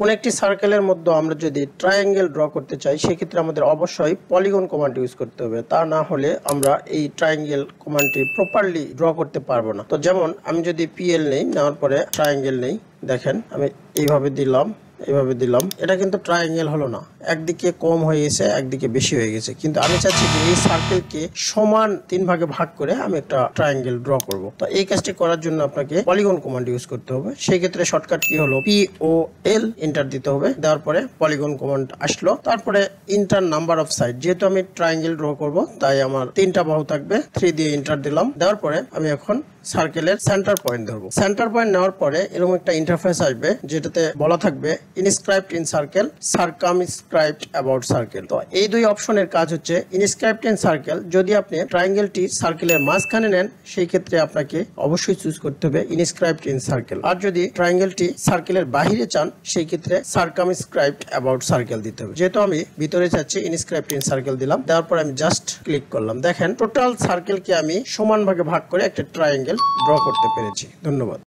কোন একটি সার্কেলের মধ্যে আমরা যদি ট্রায়াঙ্গেল ড্র করতে চাই সেক্ষেত্রে আমাদের অবশ্যই পলিগন কমান্ড ইউজ করতে হবে। তা না হলে আমরা এই ট্রায়াঙ্গেল কমান্ডটি প্রপারলি ড্র করতে পারবো না। তো যেমন আমি যদি পিএল নেই, নেওয়ার পরে ট্রায়াঙ্গেল নেই, দেখেন আমি এইভাবে দিলাম, এটা কিন্তু ট্রায়াঙ্গেল হলো না, একদিকে কম হয়ে গেছে একদিকে বেশি হয়ে গেছে। কিন্তু আমি চাচ্ছি যে এই সার্কেলকে সমান 3 ভাগে ভাগ করে আমি একটা ট্রায়াঙ্গেল ড্র করব। তো এই কাজটি করার জন্য আপনাকে পলিগন কমান্ড ইউজ করতে হবে। সেই ক্ষেত্রে শর্টকাট কি হলো, POL এন্টার দিতে হবে। দেওয়ার পরে পলিগন কমান্ড আসলো, তারপরে ইন্টার নাম্বার অফ সাইড, যেহেতু আমি ট্রায়াঙ্গেল ড্র করব তাই আমার 3টা বাহু থাকবে, 3 দিয়ে এন্টার দিলাম। দেওয়ার পরে আমি এখন সার্কেলের সেন্টার পয়েন্ট ধরবো। সেন্টার পয়েন্ট নেওয়ার পরে এরকম একটা ইন্টারফেস আসবে যেটাতে বলা থাকবে inscribed in circle, circumscribed about circle. তো এই দুই অপশনের কাজ হচ্ছে ইনস্ক্রাইবড ইন সার্কেল। যদি আপনি ট্রায়াঙ্গেলটি সার্কেলের মাঝখানে নেন সেই ক্ষেত্রে আপনাকে অবশ্যই চুজ করতে হবে ইনস্ক্রাইবড ইন সার্কেল। আর যদি ট্রায়াঙ্গেলটি সার্কেলের বাহিরে চান সেই ক্ষেত্রে সার্কামস্ক্রাইবড অ্যাবাউট সার্কেল দিতে হবে। যেহেতু আমি ভিতরে চাচ্ছি ইনস্ক্রাইবড ইন সার্কেল দিলাম। দেওয়ার পর আমি জাস্ট ক্লিক করলাম। দেখেন টোটাল সার্কেলকে আমি সমান ভাগে ভাগ করে একটা ট্রায়াঙ্গেল ড্র করতে পেরেছি। ধন্যবাদ।